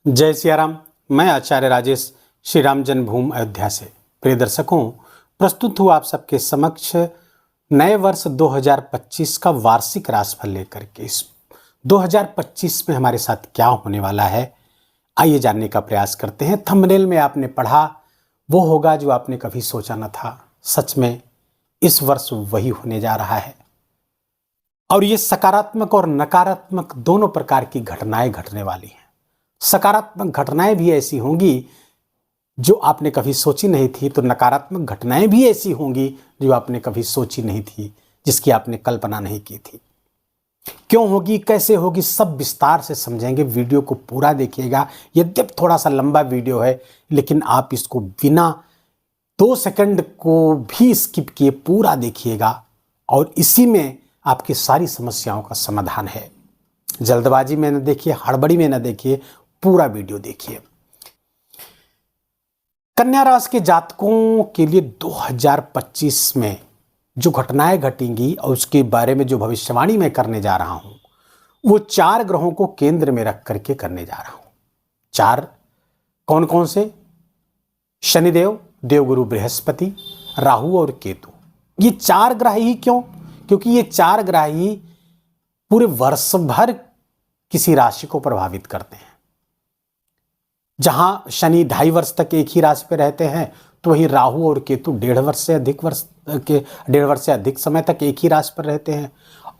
जय सियाराम। मैं आचार्य राजेश श्री राम जन्मभूमि अयोध्या से प्रिय दर्शकों प्रस्तुत हूँ आप सबके समक्ष नए वर्ष 2025 का वार्षिक राशिफल लेकर के। इस 2025 में हमारे साथ क्या होने वाला है आइए जानने का प्रयास करते हैं। थंबनेल में आपने पढ़ा वो होगा जो आपने कभी सोचा न था। सच में इस वर्ष वही होने जा रहा है और ये सकारात्मक और नकारात्मक दोनों प्रकार की घटनाएं घटने वाली हैं। सकारात्मक घटनाएं भी ऐसी होंगी जो आपने कभी सोची नहीं थी, तो नकारात्मक घटनाएं भी ऐसी होंगी जो आपने कभी सोची नहीं थी, जिसकी आपने कल्पना नहीं की थी। क्यों होगी, कैसे होगी, सब विस्तार से समझेंगे। वीडियो को पूरा देखिएगा। यद्यप थोड़ा सा लंबा वीडियो है, लेकिन आप इसको बिना 2 सेकंड को भी स्किप किए पूरा देखिएगा और इसी में आपकी सारी समस्याओं का समाधान है। जल्दबाजी में न देखिए, हड़बड़ी में न देखिए, पूरा वीडियो देखिए। कन्या राशि के जातकों के लिए 2025 में जो घटनाएं घटेंगी और उसके बारे में जो भविष्यवाणी मैं करने जा रहा हूं वो 4 ग्रहों को केंद्र में रख करके करने जा रहा हूं। 4 कौन कौन से? शनिदेव, देवगुरु बृहस्पति, राहु और केतु। ये 4 ग्रह ही क्यों? क्योंकि ये 4 ग्रह ही पूरे वर्ष भर किसी राशि को प्रभावित करते हैं। जहां शनि 2.5 वर्ष तक एक ही राशि पे रहते हैं, तो वहीं राहु और केतु 1.5 वर्ष से अधिक समय तक एक ही राशि पर रहते हैं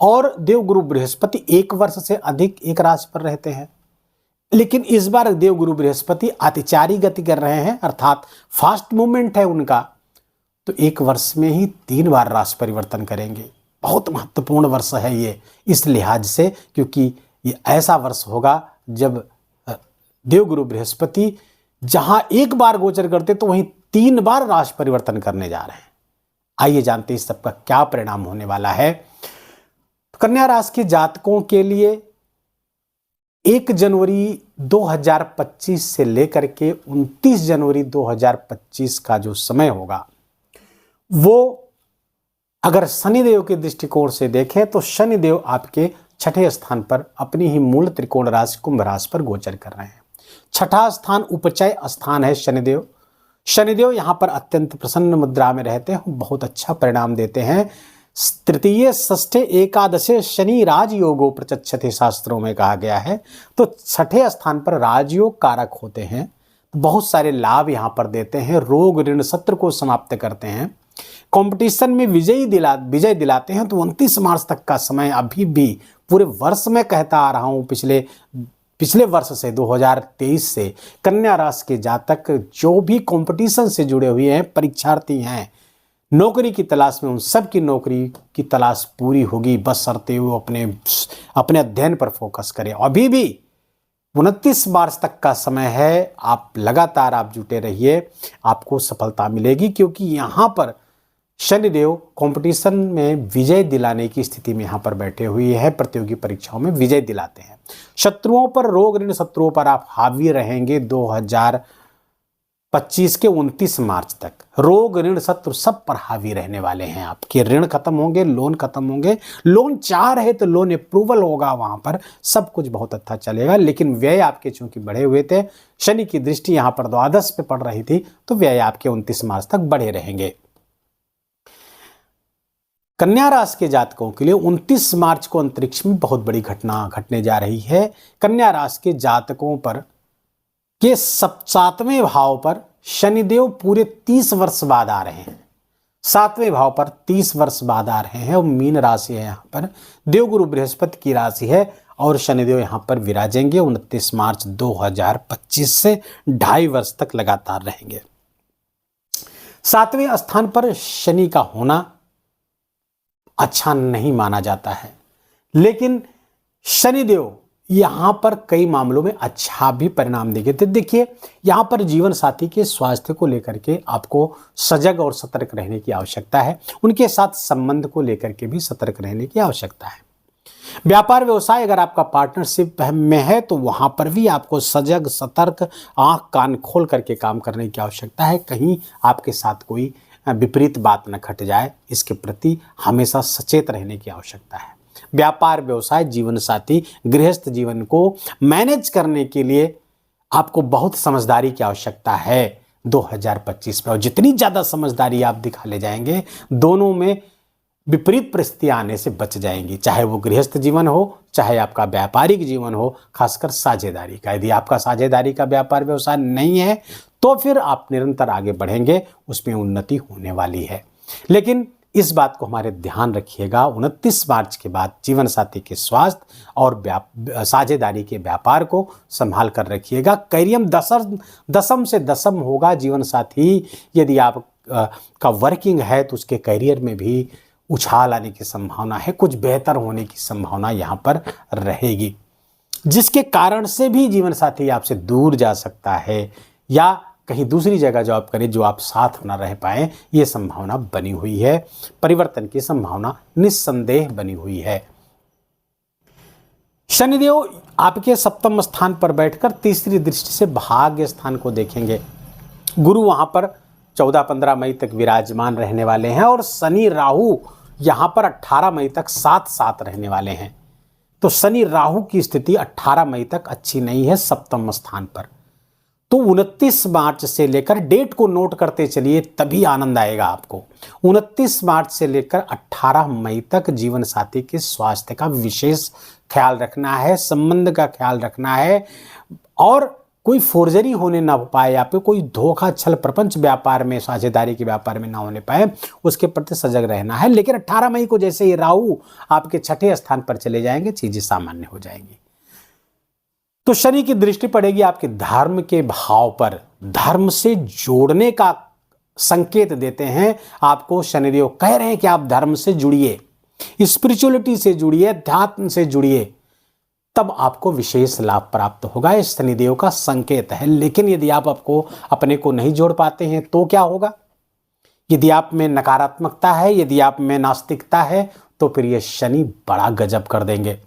और देवगुरु बृहस्पति 1 वर्ष से अधिक एक राशि पर रहते हैं। लेकिन इस बार देवगुरु बृहस्पति अतिचारी गति कर रहे हैं, अर्थात फास्ट मूवमेंट है उनका, तो 1 वर्ष में ही 3 बार राशि परिवर्तन करेंगे। बहुत महत्वपूर्ण वर्ष है ये इस लिहाज से, क्योंकि ये ऐसा वर्ष होगा जब देवगुरु बृहस्पति जहां 1 बार गोचर करते तो वहीं 3 बार राशि परिवर्तन करने जा रहे हैं। आइए जानते हैं इस सबका क्या परिणाम होने वाला है। कन्या राशि के जातकों के लिए 1 जनवरी 2025 से लेकर के 29 जनवरी 2025 का जो समय होगा वो अगर शनिदेव के दृष्टिकोण से देखें तो शनिदेव आपके 6ठे स्थान पर अपनी ही मूल त्रिकोण राशि कुंभ राशि पर गोचर कर रहे हैं। 6ठा स्थान उपचय स्थान है शनिदेव। शनिदेव यहां पर अत्यंत प्रसन्न मुद्रा में रहते हैं, बहुत अच्छा परिणाम देते हैं। तृतीय षष्ठे एकादशे शनि राजयोगो प्रचक्षते शास्त्रों में कहा गया है। तो 6ठे स्थान पर राजयोग कारक होते हैं, बहुत सारे लाभ यहां पर देते हैं। रोग ऋण शत्रु को समाप्त करते हैं, कंपटीशन में विजय दिलाते हैं। तो 29 मार्च तक का समय अभी भी पूरे वर्ष में कहता आ रहा हूं, पिछले वर्ष से 2023 से कन्या राशि के जातक जो भी कंपटीशन से जुड़े हुए हैं, परीक्षार्थी हैं, नौकरी की तलाश में, उन सब की नौकरी की तलाश पूरी होगी, बशर्ते वो अपने अध्ययन पर फोकस करें। अभी भी 29 मार्च तक का समय है, आप लगातार आप जुटे रहिए, आपको सफलता मिलेगी। क्योंकि यहाँ पर शनिदेव कंपटीशन में विजय दिलाने की स्थिति में यहाँ पर बैठे हुए हैं, प्रतियोगी परीक्षाओं में विजय दिलाते हैं। शत्रुओं पर, रोग ऋण शत्रुओं पर आप हावी रहेंगे 2025 के 29 मार्च तक। रोग ऋण शत्रु सब पर हावी रहने वाले हैं। आपके ऋण खत्म होंगे, लोन खत्म होंगे, लोन चाह रहे तो लोन अप्रूवल होगा, वहां पर सब कुछ बहुत अच्छा चलेगा। लेकिन व्यय आपके चूंकि बढ़े हुए थे, शनि की दृष्टि यहाँ पर द्वादश पे पड़ रही थी, तो व्यय आपके 29 मार्च तक बढ़े रहेंगे। कन्या राशि के जातकों के लिए 29 मार्च को अंतरिक्ष में बहुत बड़ी घटना घटने जा रही है। कन्या राशि के जातकों पर के 7वें भाव पर शनिदेव पूरे 30 वर्ष बाद आ रहे हैं। 7वें भाव पर 30 वर्ष बाद आ रहे हैं और मीन राशि है, यहाँ पर देवगुरु बृहस्पति की राशि है और शनिदेव यहाँ पर विराजेंगे। 29 मार्च 2025 से 2.5 वर्ष तक लगातार रहेंगे। 7वें स्थान पर शनि का होना अच्छा नहीं माना जाता है, लेकिन शनिदेव यहां पर कई मामलों में अच्छा भी परिणाम देंगे। तो देखिए, यहां पर जीवन साथी के स्वास्थ्य को लेकर के आपको सजग और सतर्क रहने की आवश्यकता है। उनके साथ संबंध को लेकर के भी सतर्क रहने की आवश्यकता है। व्यापार व्यवसाय अगर आपका पार्टनरशिप में है तो वहां पर भी आपको सजग, सतर्क, आंख कान खोल करके काम करने की आवश्यकता है। कहीं आपके साथ कोई विपरीत बात न घट जाए, इसके प्रति हमेशा सचेत रहने की आवश्यकता है। व्यापार व्यवसाय, जीवन साथी, गृहस्थ जीवन को मैनेज करने के लिए आपको बहुत समझदारी की आवश्यकता है 2025 में, और जितनी ज़्यादा समझदारी आप दिखा ले जाएंगे, दोनों में विपरीत परिस्थितियां आने से बच जाएंगी, चाहे वो गृहस्थ जीवन हो, चाहे आपका व्यापारिक जीवन हो, खासकर साझेदारी का। यदि आपका साझेदारी का व्यापार व्यवसाय नहीं है तो फिर आप निरंतर आगे बढ़ेंगे, उसमें उन्नति होने वाली है। लेकिन इस बात को हमारे ध्यान रखिएगा, 29 मार्च के बाद जीवन साथी के स्वास्थ्य और साझेदारी के व्यापार को संभाल कर रखिएगा। कैरियम दसम से दसम होगा जीवन साथी। यदि आप का वर्किंग है तो उसके करियर में भी उछाल आने की संभावना है, कुछ बेहतर होने की संभावना यहाँ पर रहेगी, जिसके कारण से भी जीवन साथी आपसे दूर जा सकता है या कहीं दूसरी जगह जॉब करे जो आप साथ न रह पाए, ये संभावना बनी हुई है। परिवर्तन की संभावना निस्संदेह बनी हुई है। शनिदेव आपके सप्तम स्थान पर बैठकर तीसरी दृष्टि से भाग्य स्थान को देखेंगे। गुरु वहां पर 14-15 मई तक विराजमान रहने वाले हैं और शनि राहु यहां पर 18 मई तक साथ साथ रहने वाले हैं। तो शनि राहु की स्थिति 18 मई तक अच्छी नहीं है सप्तम स्थान पर। तो 29 मार्च से लेकर, डेट को नोट करते चलिए तभी आनंद आएगा आपको, 29 मार्च से लेकर 18 मई तक जीवन साथी के स्वास्थ्य का विशेष ख्याल रखना है, संबंध का ख्याल रखना है, और कोई फोर्जरी होने ना पाए, या फिर कोई धोखा छल प्रपंच व्यापार में, साझेदारी के व्यापार में ना होने पाए, उसके प्रति सजग रहना है। लेकिन 18 मई को जैसे ही राहु आपके छठे स्थान पर चले जाएंगे, चीजें सामान्य हो जाएंगी। तो शनि की दृष्टि पड़ेगी आपके धर्म के भाव पर, धर्म से जोड़ने का संकेत देते हैं आपको। शनिदेव कह रहे हैं कि आप धर्म से जुड़िए, स्पिरिचुअलिटी से जुड़िए, अध्यात्म से जुड़िए, तब आपको विशेष लाभ प्राप्त होगा। इस शनिदेव का संकेत है। लेकिन यदि आप आपको अपने को नहीं जोड़ पाते हैं तो क्या होगा? यदि आप में नकारात्मकता है, यदि आप में नास्तिकता है, तो फिर ये शनि बड़ा गजब कर देंगे।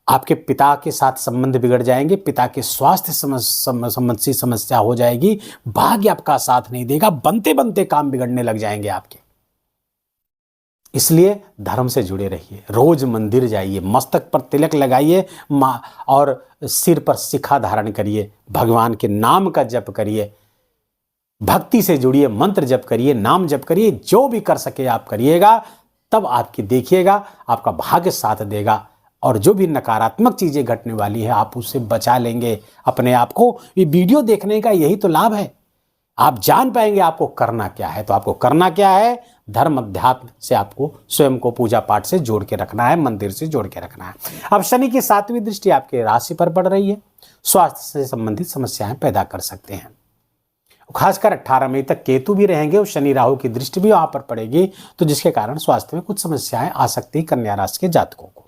आपके पिता के साथ संबंध बिगड़ जाएंगे, पिता के स्वास्थ्य संबंधी समस्या हो जाएगी, भाग्य आपका साथ नहीं देगा, बनते बनते काम बिगड़ने लग जाएंगे आपके। इसलिए धर्म से जुड़े रहिए, रोज मंदिर जाइए, मस्तक पर तिलक लगाइए और सिर पर शिखा धारण करिए, भगवान के नाम का जप करिए, भक्ति से जुड़िए, मंत्र जप करिए, नाम जप करिए, जो भी कर सके आप करिएगा। तब आपकी देखिएगा आपका भाग्य साथ देगा, और जो भी नकारात्मक चीजें घटने वाली है आप उससे बचा लेंगे अपने आप को। ये वीडियो देखने का यही तो लाभ है, आप जान पाएंगे आपको करना क्या है। तो आपको करना क्या है? धर्म अध्यात्म से आपको स्वयं को पूजा पाठ से जोड़ के रखना है, मंदिर से जोड़ के रखना है। अब शनि की 7वीं दृष्टि आपके राशि पर पड़ रही है, स्वास्थ्य से संबंधित समस्याएं पैदा कर सकते हैं। खासकर 18 मई तक केतु भी रहेंगे और शनि राहु की दृष्टि भी वहां पर पड़ेगी, तो जिसके कारण स्वास्थ्य में कुछ समस्याएं आ सकती है कन्या राशि के जातकों को।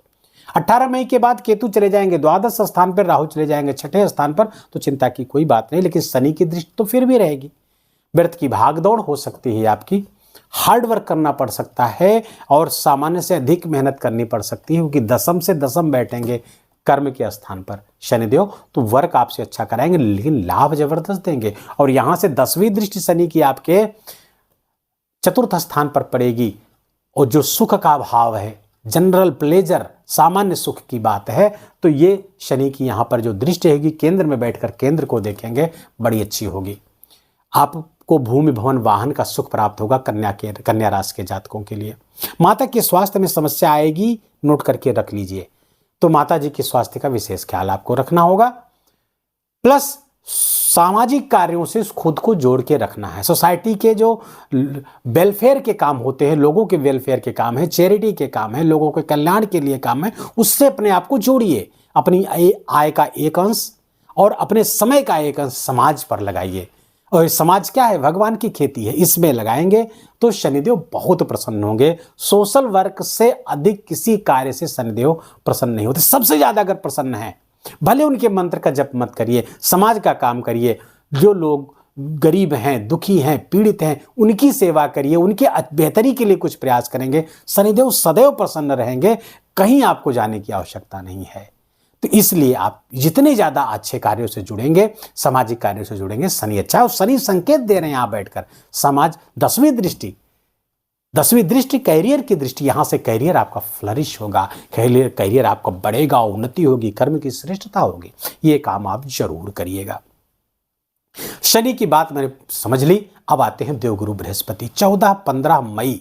18 मई के बाद केतु चले जाएंगे द्वादश स्थान पर, राहु चले जाएंगे छठे स्थान पर, तो चिंता की कोई बात नहीं। लेकिन शनि की दृष्टि तो फिर भी रहेगी। व्यर्थ की भागदौड़ हो सकती है, आपकी हार्ड वर्क करना पड़ सकता है और सामान्य से अधिक मेहनत करनी पड़ सकती है, क्योंकि दसम से दसम बैठेंगे कर्म के स्थान पर शनिदेव, तो वर्क आपसे अच्छा कराएंगे, लेकिन लाभ जबरदस्त देंगे। और यहां से 10वीं दृष्टि शनि की आपके चतुर्थ स्थान पर पड़ेगी, और जो सुख का भाव है, जनरल प्लेजर, सामान्य सुख की बात है, तो ये शनि की यहाँ पर जो दृष्टि होगी, केंद्र में बैठकर केंद्र को देखेंगे, बड़ी अच्छी होगी। आपको भूमि भवन वाहन का सुख प्राप्त होगा कन्या राशि के जातकों के लिए। माता के स्वास्थ्य में समस्या आएगी, नोट करके रख लीजिए, तो माता जी के स्वास्थ्य का विशेष ख्याल आपको रखना होगा। प्लस सामाजिक कार्यों से खुद को जोड़ के रखना है। सोसाइटी के जो वेलफेयर के काम होते हैं, लोगों के वेलफेयर के काम है, चैरिटी के काम है, लोगों के कल्याण के लिए काम है, उससे अपने आप को जोड़िए। अपनी आय का एक अंश और अपने समय का एक अंश समाज पर लगाइए। और समाज क्या है? भगवान की खेती है, इसमें लगाएंगे तो शनिदेव बहुत प्रसन्न होंगे। सोशल वर्क से अधिक किसी कार्य से शनिदेव प्रसन्न नहीं होते। सबसे ज्यादा अगर प्रसन्न है, भले उनके मंत्र का जप मत करिए, समाज का काम करिए, जो लोग गरीब हैं, दुखी हैं, पीड़ित हैं, उनकी सेवा करिए, उनके बेहतरी के लिए कुछ प्रयास करेंगे, शनिदेव सदैव प्रसन्न रहेंगे। कहीं आपको जाने की आवश्यकता नहीं है। तो इसलिए आप जितने ज्यादा अच्छे कार्यों से जुड़ेंगे, सामाजिक कार्यों से जुड़ेंगे, शनि अच्छा है। और शनि संकेत दे रहे हैं यहां बैठकर, समाज 10वीं दृष्टि कैरियर की दृष्टि, यहां से कैरियर आपका फ्लरिश होगा, कैरियर आपका बढ़ेगा, उन्नति होगी, कर्म की श्रेष्ठता होगी। ये काम आप जरूर करिएगा। शनि की बात मैंने समझ ली। अब आते हैं देवगुरु बृहस्पति। 14-15 मई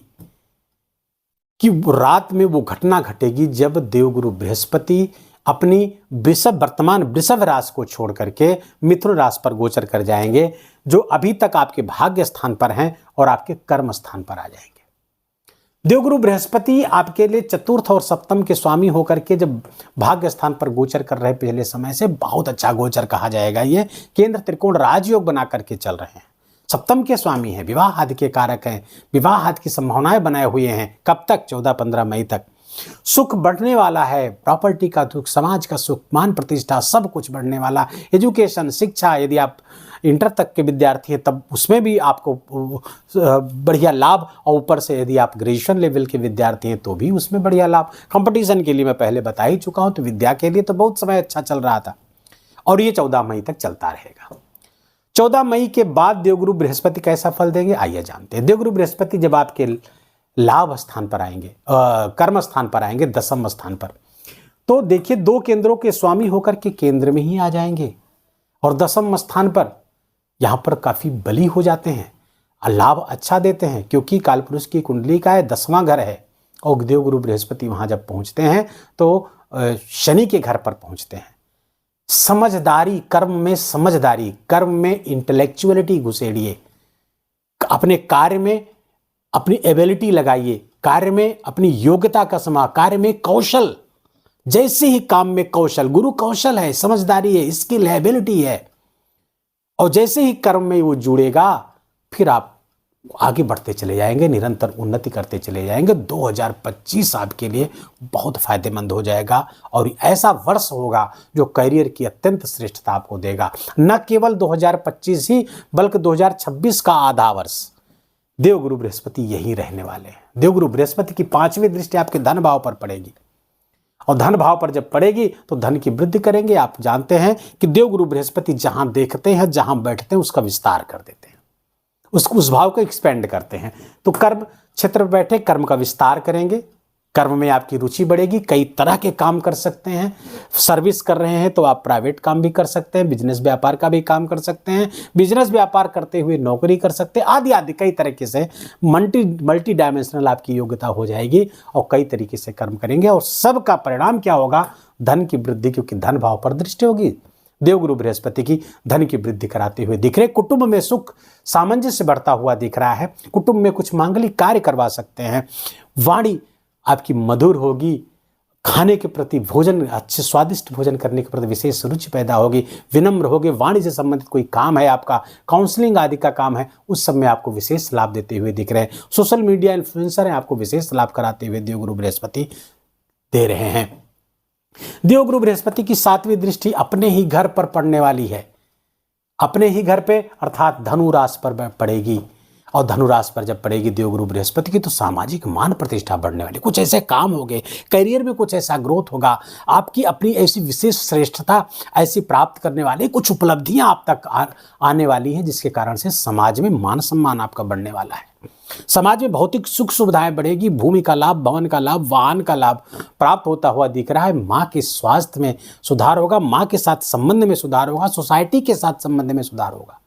की रात में वो घटना घटेगी जब देवगुरु बृहस्पति अपनी वर्तमान वृषभ राशि को छोड़ करके मिथुन राशि पर गोचर कर जाएंगे, जो अभी तक आपके भाग्य स्थान पर हैं और आपके कर्म स्थान पर आ जाएंगे। देवगुरु बृहस्पति आपके लिए चतुर्थ और सप्तम के स्वामी होकर के जब भाग्य स्थान पर गोचर कर रहे पिछले समय से, बहुत अच्छा गोचर कहा जाएगा। ये केंद्र त्रिकोण राजयोग बना करके चल रहे हैं। सप्तम के स्वामी हैं, विवाह आदि के कारक हैं, विवाह आदि की संभावनाएं बनाए हुए हैं। कब तक? 14-15 मई तक। सुख बढ़ने वाला है, प्रॉपर्टी का सुख, समाज का सुख, मान प्रतिष्ठा, सब कुछ बढ़ने वाला। एजुकेशन, शिक्षा, यदि आप इंटर तक के विद्यार्थी हैं तब उसमें भी आपको बढ़िया लाभ, और ऊपर से यदि आप ग्रेजुएशन लेवल के विद्यार्थी हैं तो भी उसमें बढ़िया लाभ। कंपटीशन के लिए मैं पहले बता ही चुका हूं, तो विद्या के लिए तो बहुत समय अच्छा चल रहा था, और ये 14 मई तक चलता रहेगा। 14 मई के बाद देवगुरु बृहस्पति कैसा फल देंगे, आइए जानते हैं। देवगुरु बृहस्पति जब आपके लाभ स्थान पर आएंगे, कर्म स्थान पर आएंगे, दशम स्थान पर, तो देखिए 2 केंद्रों के स्वामी होकर के केंद्र में ही आ जाएंगे, और दशम स्थान पर यहां पर काफी बली हो जाते हैं, लाभ अच्छा देते हैं, क्योंकि कालपुरुष की कुंडली का 10वां घर है, और देवगुरु बृहस्पति वहां जब पहुंचते हैं तो शनि के घर पर पहुंचते हैं। समझदारी, कर्म में समझदारी, कर्म में इंटेलेक्चुअलिटी घुसेड़िए, अपने कार्य में अपनी एबिलिटी लगाइए, कार्य में अपनी योग्यता का कार्य में कौशल, जैसे ही काम में कौशल, गुरु कौशल है, समझदारी है, स्किल है, एबिलिटी है, और जैसे ही कर्म में वो जुड़ेगा फिर आप आगे बढ़ते चले जाएंगे, निरंतर उन्नति करते चले जाएंगे। 2025 आपके लिए बहुत फायदेमंद हो जाएगा, और ऐसा वर्ष होगा जो करियर की अत्यंत श्रेष्ठता आपको देगा। न केवल 2025 ही बल्कि 2026 का आधा वर्ष देवगुरु बृहस्पति यही रहने वाले हैं। देवगुरु बृहस्पति की 5वीं दृष्टि आपके धन भाव पर पड़ेगी, और धन भाव पर जब पड़ेगी तो धन की वृद्धि करेंगे। आप जानते हैं कि देवगुरु बृहस्पति जहां देखते हैं, जहां बैठते हैं, उसका विस्तार कर देते हैं, उस भाव को एक्सपेंड करते हैं। तो कर्म क्षेत्र में बैठे कर्म का विस्तार करेंगे, कर्म में आपकी रुचि बढ़ेगी, कई तरह के काम कर सकते हैं। सर्विस कर रहे हैं तो आप प्राइवेट काम भी कर सकते हैं, बिजनेस व्यापार का भी काम कर सकते हैं, बिजनेस व्यापार करते हुए नौकरी कर सकते हैं, आदि आदि कई तरीके से मल्टी डायमेंशनल आपकी योग्यता हो जाएगी, और कई तरीके से कर्म करेंगे, और सबका परिणाम क्या होगा, धन की वृद्धि, क्योंकि धन भाव पर दृष्टि होगी देवगुरु बृहस्पति की, धन की वृद्धि कराते हुए दिख रहे। कुटुंब में सुख सामंजस्य बढ़ता हुआ दिख रहा है, कुटुंब में कुछ मांगलिक कार्य करवा सकते हैं, वाणी आपकी मधुर होगी, खाने के प्रति, भोजन अच्छे स्वादिष्ट भोजन करने के प्रति विशेष रुचि पैदा होगी, विनम्र होगे, वाणी से संबंधित कोई काम है आपका, काउंसलिंग आदि का काम है, उस सब में आपको विशेष लाभ देते हुए दिख रहे हैं। सोशल मीडिया इन्फ्लुएंसर हैं, आपको विशेष लाभ कराते हुए देवगुरु बृहस्पति दे रहे हैं। देवगुरु बृहस्पति की 7वीं दृष्टि अपने ही घर पर पड़ने वाली है, अपने ही घर पे अर्थात धनु राशि पर पड़ेगी, और धनुराशि पर जब पड़ेगी देवगुरु बृहस्पति की, तो सामाजिक मान प्रतिष्ठा बढ़ने वाली, कुछ ऐसे काम होंगे, करियर में कुछ ऐसा ग्रोथ होगा, आपकी अपनी ऐसी विशेष श्रेष्ठता ऐसी प्राप्त करने वाली कुछ उपलब्धियां आप तक आने वाली हैं, जिसके कारण से समाज में मान सम्मान आपका बढ़ने वाला है। समाज में भौतिक सुख सुविधाएं बढ़ेगी, भूमि का लाभ, भवन का लाभ, वाहन का लाभ प्राप्त होता हुआ दिख रहा है। माँ के स्वास्थ्य में सुधार होगा, माँ के साथ संबंध में सुधार होगा, सोसाइटी के साथ संबंध में सुधार होगा,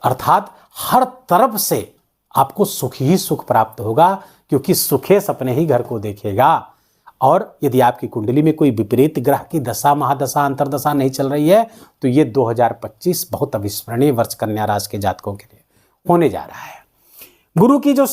अर्थात हर तरफ से आपको सुख ही सुख प्राप्त होगा, क्योंकि सुखेश अपने ही घर को देखेगा। और यदि आपकी कुंडली में कोई विपरीत ग्रह की दशा, महादशा, अंतरदशा नहीं चल रही है, तो ये 2025 बहुत अविस्मरणीय वर्ष कन्या राशि के जातकों के लिए होने जा रहा है। गुरु की जो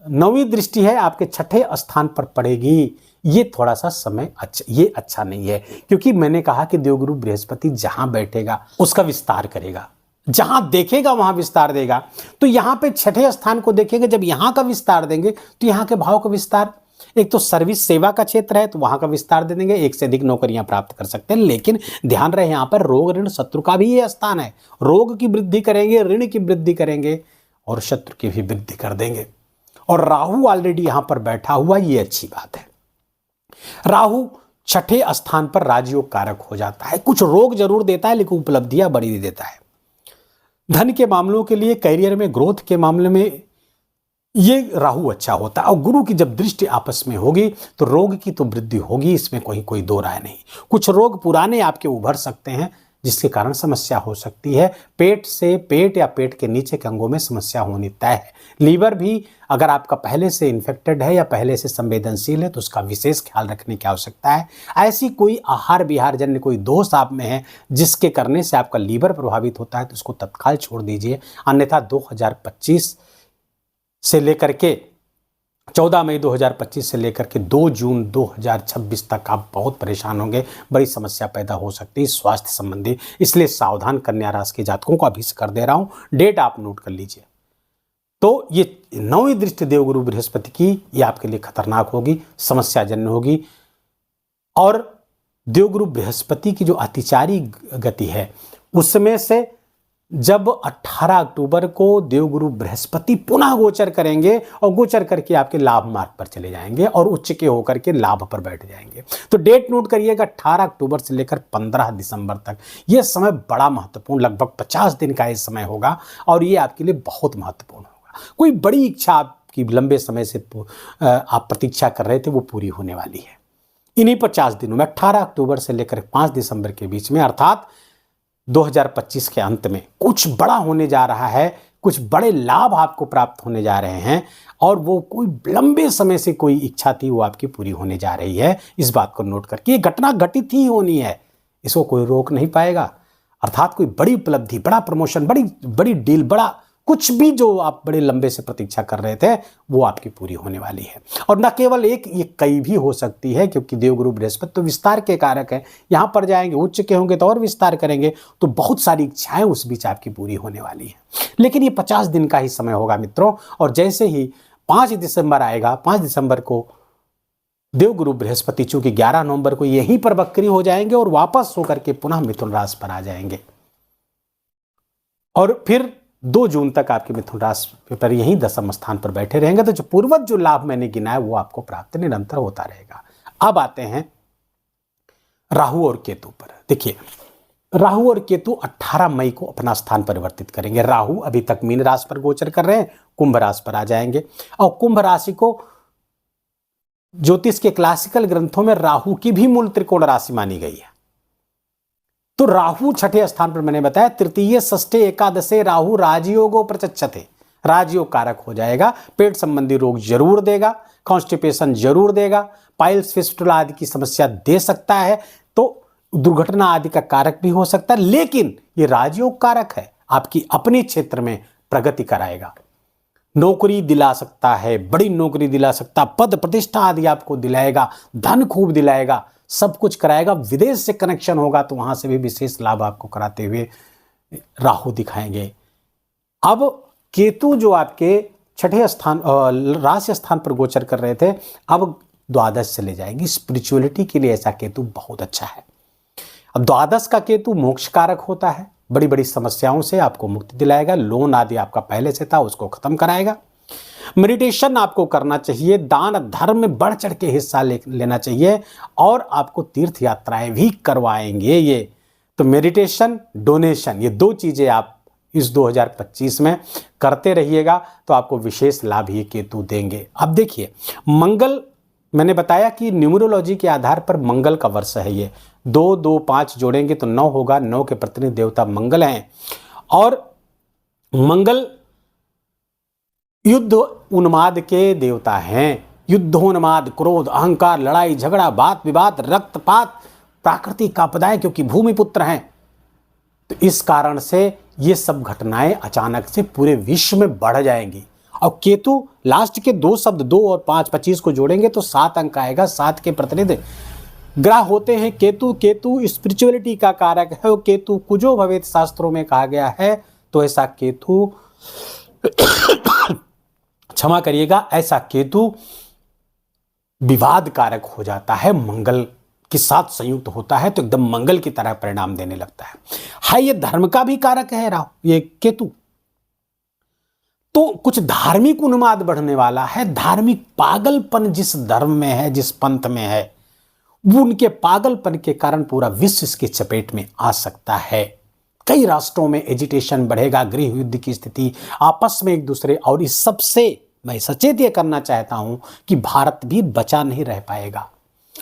9वीं दृष्टि है आपके 6ठे स्थान पर पड़ेगी, ये थोड़ा सा समय अच्छा नहीं है, क्योंकि मैंने कहा कि देवगुरु बृहस्पति जहां बैठेगा उसका विस्तार करेगा, जहां देखेगा वहां विस्तार देगा। तो यहां पे 6ठे स्थान को देखेंगे, जब यहां का विस्तार देंगे तो यहां के भाव का विस्तार, एक तो सर्विस सेवा का क्षेत्र है तो वहां का विस्तार दे देंगे, एक से अधिक नौकरियां प्राप्त कर सकते हैं। लेकिन ध्यान रहे यहां पर रोग ऋण शत्रु का भी ये स्थान है, रोग की वृद्धि करेंगे, ऋण की वृद्धि करेंगे, और शत्रु की भी वृद्धि कर देंगे। और राहु ऑलरेडी यहां पर बैठा हुआ, ये अच्छी बात है। राहु 6ठे स्थान पर राजयोग कारक हो जाता है, कुछ रोग जरूर देता है लेकिन उपलब्धियां बड़ी देता है। धन के मामलों के लिए, करियर में ग्रोथ के मामले में ये राहु अच्छा होता है। और गुरु की जब दृष्टि आपस में होगी तो रोग की तो वृद्धि होगी, इसमें कोई दो राय नहीं। कुछ रोग पुराने आपके उभर सकते हैं, जिसके कारण समस्या हो सकती है। पेट या पेट के नीचे के अंगों में समस्या होनी तय है। लीवर भी अगर आपका पहले से इन्फेक्टेड है या पहले से संवेदनशील है तो उसका विशेष ख्याल रखने की आवश्यकता है। ऐसी कोई आहार विहार जन्य कोई दोष आप में है जिसके करने से आपका लीवर प्रभावित होता है तो उसको तत्काल छोड़ दीजिए, अन्यथा 2025 से लेकर के 14 मई 2025 से लेकर के 2 जून 2026 तक आप बहुत परेशान होंगे। बड़ी समस्या पैदा हो सकती है स्वास्थ्य संबंधी, इसलिए सावधान कन्या राशि के जातकों को अभी से कर दे रहा हूं। डेट आप नोट कर लीजिए। तो ये 9वीं दृष्टि देवगुरु बृहस्पति की ये आपके लिए खतरनाक होगी, समस्याजन्य होगी। और देवगुरु बृहस्पति की जो अतिचारी गति है उसमें से जब 18 अक्टूबर को देवगुरु बृहस्पति पुनः गोचर करेंगे और गोचर करके आपके लाभ मार्ग पर चले जाएंगे और उच्च के होकर के लाभ पर बैठ जाएंगे। तो डेट नोट करिएगा, 18 अक्टूबर से लेकर 15 दिसंबर तक यह समय बड़ा महत्वपूर्ण, लगभग 50 दिन का ये समय होगा और ये आपके लिए बहुत महत्वपूर्ण होगा। कोई बड़ी इच्छा आपकी लंबे समय से आप प्रतीक्षा कर रहे थे वो पूरी होने वाली है इन्हीं 50 दिनों में। 18 अक्टूबर से लेकर 5 दिसंबर के बीच में, अर्थात 2025 के अंत में कुछ बड़ा होने जा रहा है, कुछ बड़े लाभ आपको प्राप्त होने जा रहे हैं और वो कोई लंबे समय से कोई इच्छा थी वो आपकी पूरी होने जा रही है। इस बात को नोट करके ये घटना घटित ही होनी है, इसको कोई रोक नहीं पाएगा। अर्थात कोई बड़ी उपलब्धि, बड़ा प्रमोशन, बड़ी डील, बड़ा कुछ भी जो आप बड़े लंबे से प्रतीक्षा कर रहे थे वो आपकी पूरी होने वाली है। और न केवल एक, ये कई भी हो सकती है क्योंकि देवगुरु बृहस्पति तो विस्तार के कारक है। यहां पर जाएंगे, उच्च के होंगे तो और विस्तार करेंगे, तो बहुत सारी इच्छाएं उस बीच आपकी पूरी होने वाली है। लेकिन ये 50 दिन का ही समय होगा मित्रों। और जैसे ही 5 दिसंबर आएगा, 5 दिसंबर को देवगुरु बृहस्पति चूंकि 11 नवंबर को यहीं पर वक्री हो जाएंगे और वापस होकर के पुनः मिथुन राशि पर आ जाएंगे और फिर 2 जून तक आपके मिथुन राशि पर यहीं 10वें स्थान पर बैठे रहेंगे। तो जो पूर्वज जो लाभ मैंने गिनाया वो आपको प्राप्त निरंतर होता रहेगा। अब आते हैं राहु और केतु पर। देखिए, राहु और केतु 18 मई को अपना स्थान परिवर्तित करेंगे। राहु अभी तक मीन राशि पर गोचर कर रहे हैं, कुंभ राशि पर आ जाएंगे। और कुंभ राशि को ज्योतिष के क्लासिकल ग्रंथों में राहु की भी मूल त्रिकोण राशि मानी गई है। तो राहु 6ठे स्थान पर मैंने बताया, तृतीय षष्ठे एकादशे राहु राजयोगो प्रचक्षते, राजयोग कारक हो जाएगा। पेट संबंधी रोग जरूर देगा, कॉन्स्टिपेशन जरूर देगा, पाइल्स फिस्टुला आदि की समस्या दे सकता है, तो दुर्घटना आदि का कारक भी हो सकता है। लेकिन ये राजयोग कारक है, आपकी अपने क्षेत्र में प्रगति कराएगा, नौकरी दिला सकता है, बड़ी नौकरी दिला सकता, पद प्रतिष्ठा आदि आपको दिलाएगा, धन खूब दिलाएगा, सब कुछ कराएगा। विदेश से कनेक्शन होगा तो वहां से भी विशेष लाभ आपको कराते हुए राहु दिखाएंगे। अब केतु जो आपके 6ठे स्थान राशि स्थान पर गोचर कर रहे थे, अब द्वादश चले जाएंगे। स्पिरिचुअलिटी के लिए ऐसा केतु बहुत अच्छा है। अब द्वादश का केतु मोक्ष कारक होता है, बड़ी बड़ी समस्याओं से आपको मुक्ति दिलाएगा, लोन आदि आपका पहले से था उसको खत्म कराएगा। मेडिटेशन आपको करना चाहिए, दान धर्म में बढ़ चढ़ के हिस्सा लेना चाहिए और आपको तीर्थ यात्राएं भी करवाएंगे ये। तो मेडिटेशन, डोनेशन, ये 2 चीजें आप इस 2025 में करते रहिएगा तो आपको विशेष लाभ ये केतु देंगे। अब देखिए, मंगल, मैंने बताया कि न्यूमरोलॉजी के आधार पर मंगल का वर्ष है ये। 2, 2, 5 जोड़ेंगे तो 9 होगा। 9 के प्रतिनिधि देवता मंगल हैं और मंगल युद्ध उन्माद के देवता हैं। युद्धोन्माद, क्रोध, अहंकार, लड़ाई झगड़ा, बात विवाद, रक्तपात, प्राकृतिक आपदाएं, क्योंकि भूमिपुत्र हैं। तो इस कारण से ये सब घटनाएं अचानक से पूरे विश्व में बढ़ जाएंगी। और केतु लास्ट के 2 शब्द 2 और 5, 25 को जोड़ेंगे तो 7 अंक आएगा। 7 के प्रतिनिधि ग्रह होते हैं केतु। केतु स्पिरिचुअलिटी का कारक है। वो केतु कुजो भवेत शास्त्रों में कहा गया है। तो ऐसा केतु क्षमा करिएगा, ऐसा केतु विवाद कारक हो जाता है, मंगल के साथ संयुक्त होता है तो एकदम मंगल की तरह परिणाम देने लगता है। ये धर्म का भी कारक है राहु, ये केतु। तो कुछ धार्मिक उन्माद बढ़ने वाला है। धार्मिक पागलपन जिस धर्म में है, जिस पंथ में है, वो उनके पागलपन के कारण पूरा विश्व इसकी चपेट में आ सकता है। कई राष्ट्रों में एजिटेशन बढ़ेगा, गृह युद्ध की स्थिति, आपस में एक दूसरे, और इस सबसे मैं सचेत ये करना चाहता हूं कि भारत भी बचा नहीं रह पाएगा,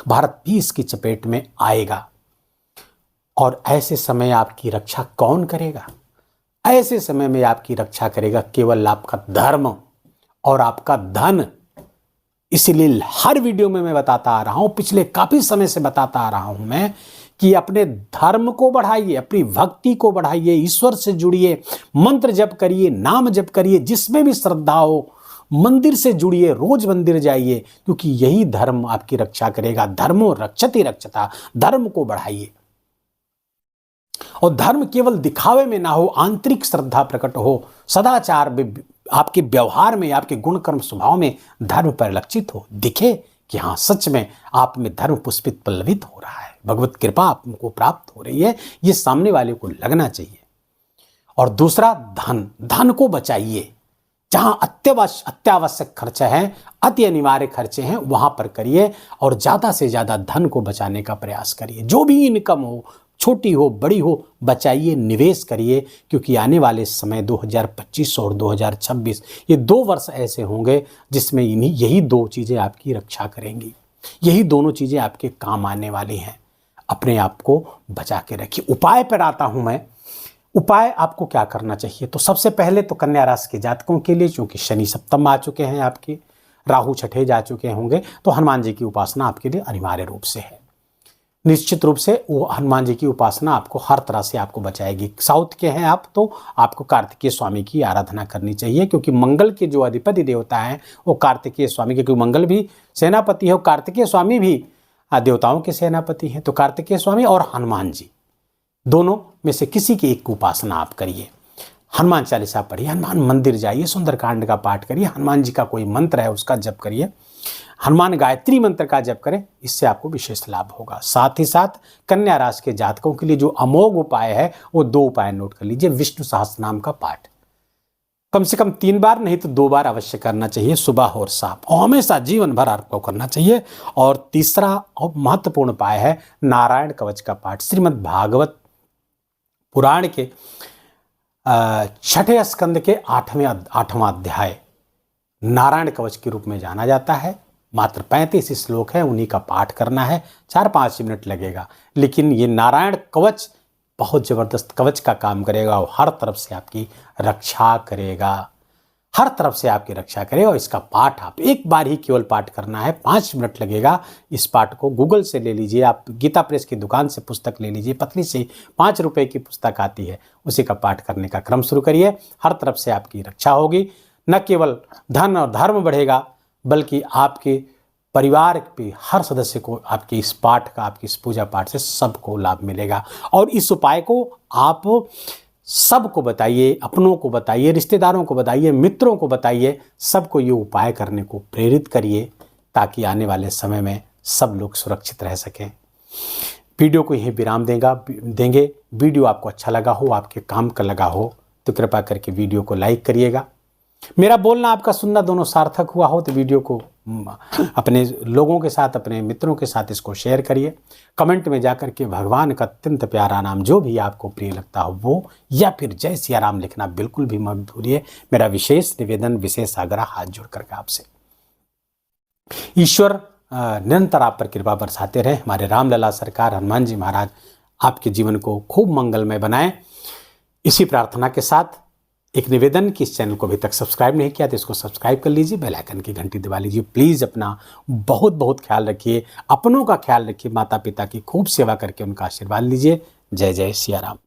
भारत भी इसकी चपेट में आएगा। और ऐसे समय आपकी रक्षा कौन करेगा? ऐसे समय में आपकी रक्षा करेगा केवल आपका धर्म और आपका धन। इसीलिए हर वीडियो में मैं बताता आ रहा हूं, पिछले काफी समय से बताता आ रहा हूं मैं कि अपने धर्म को बढ़ाइए, अपनी भक्ति को बढ़ाइए, ईश्वर से जुड़िए, मंत्र जप करिए, नाम जप करिए, जिसमें भी श्रद्धा हो, मंदिर से जुड़िए, रोज मंदिर जाइए, क्योंकि यही धर्म आपकी रक्षा करेगा। धर्मो रक्षति रक्षता, धर्म को बढ़ाइए। और धर्म केवल दिखावे में ना हो, आंतरिक श्रद्धा प्रकट हो, सदाचार में, आपके व्यवहार में, आपके गुण कर्म स्वभाव में धर्म परिलक्षित हो, दिखे कि हाँ सच में आप में धर्म पुष्पित पल्लवित हो रहा है, भगवत कृपा आपको प्राप्त हो रही है, ये सामने वाले को लगना चाहिए। और दूसरा, धन को बचाइए। जहां अत्यावश्यक खर्चे हैं, अति अनिवार्य खर्चे हैं, वहां पर करिए और ज्यादा से ज्यादा धन को बचाने का प्रयास करिए। जो भी इनकम हो, छोटी हो बड़ी हो, बचाइए, निवेश करिए, क्योंकि आने वाले समय 2025 और 2026 ये 2 वर्ष ऐसे होंगे जिसमें यही 2 चीजें आपकी रक्षा करेंगी। यही दोनों चीजें आपके काम आने वाली हैं। अपने आप को बचा के रखिए। उपाय पर आता हूं मैं। उपाय आपको क्या करना चाहिए? तो सबसे पहले तो कन्या राशि के जातकों के लिए, क्योंकि शनि सप्तम आ चुके हैं आपके, राहु छठे जा चुके होंगे, तो हनुमान जी की उपासना आपके लिए अनिवार्य रूप से है। निश्चित रूप से वो हनुमान जी की उपासना आपको हर तरह से आपको बचाएगी। साउथ के हैं आप तो आपको कार्तिकेय स्वामी की आराधना करनी चाहिए, क्योंकि मंगल के जो अधिपति देवता हैं वो कार्तिकेय स्वामी के, क्योंकि मंगल भी सेनापति है और कार्तिकेय स्वामी भी देवताओं के सेनापति हैं। तो कार्तिकेय स्वामी और हनुमान जी दोनों में से किसी की एक उपासना आप करिए। हनुमान चालीसा पढ़िए, हनुमान मंदिर जाइए, सुंदरकांड का पाठ करिए, हनुमान जी का कोई मंत्र है उसका जप करिए, हनुमान गायत्री मंत्र का जप करें, इससे आपको विशेष लाभ होगा। साथ ही साथ कन्या राशि के जातकों के लिए जो अमोघ उपाय है वो 2 उपाय नोट कर लीजिए। विष्णु सहस्त्रनाम का पाठ कम से कम 3 बार, नहीं तो 2 बार अवश्य करना चाहिए, सुबह और शाम, और हमेशा जीवन भर आपको करना चाहिए। और तीसरा और महत्वपूर्ण उपाय है नारायण कवच का पाठ। श्रीमद् भागवत पुराण के 6ठे स्कंद के 8वां अध्याय नारायण कवच के रूप में जाना जाता है। मात्र 35 श्लोक है, उन्हीं का पाठ करना है, 4-5 मिनट लगेगा। लेकिन ये नारायण कवच बहुत जबरदस्त कवच का काम करेगा और हर तरफ से आपकी रक्षा करेगा, हर तरफ से आपकी रक्षा करेगा। और इसका पाठ आप एक बार ही केवल पाठ करना है, 5 मिनट लगेगा। इस पाठ को गूगल से ले लीजिए, आप गीता प्रेस की दुकान से पुस्तक ले लीजिए, पतली सी 5 रुपए की पुस्तक आती है, उसी का पाठ करने का क्रम शुरू करिए। हर तरफ से आपकी रक्षा होगी, न केवल धन और धर्म बढ़ेगा, बल्कि आपके परिवार के हर सदस्य को आपके इस पाठ का, आपकी इस पूजा पाठ से सबको लाभ मिलेगा। और इस उपाय को आप सबको बताइए, अपनों को बताइए, रिश्तेदारों को बताइए, मित्रों को बताइए, सबको ये उपाय करने को प्रेरित करिए, ताकि आने वाले समय में सब लोग सुरक्षित रह सकें। वीडियो को यहीं विराम देंगे। वीडियो आपको अच्छा लगा हो, आपके काम का लगा हो, तो कृपा करके वीडियो को लाइक करिएगा। मेरा बोलना, आपका सुनना दोनों सार्थक हुआ हो तो वीडियो को अपने लोगों के साथ, अपने मित्रों के साथ इसको शेयर करिए। कमेंट में जाकर के भगवान का अत्यंत प्यारा नाम जो भी आपको प्रिय लगता हो वो, या फिर जय सिया राम लिखना बिल्कुल भी मत भूलिए। मेरा विशेष निवेदन, विशेष आग्रह हाथ जोड़ करके आपसे। ईश्वर निरंतर आप पर कृपा बरसाते रहे। हमारे रामलला सरकार हनुमान जी महाराज आपके जीवन को खूब मंगलमय बनाएं। इसी प्रार्थना के साथ एक निवेदन कि इस चैनल को अभी तक सब्सक्राइब नहीं किया तो इसको सब्सक्राइब कर लीजिए, बेल आइकन की घंटी दबा लीजिए। प्लीज़ अपना बहुत बहुत ख्याल रखिए, अपनों का ख्याल रखिए, माता पिता की खूब सेवा करके उनका आशीर्वाद लीजिए। जय जय सिया राम।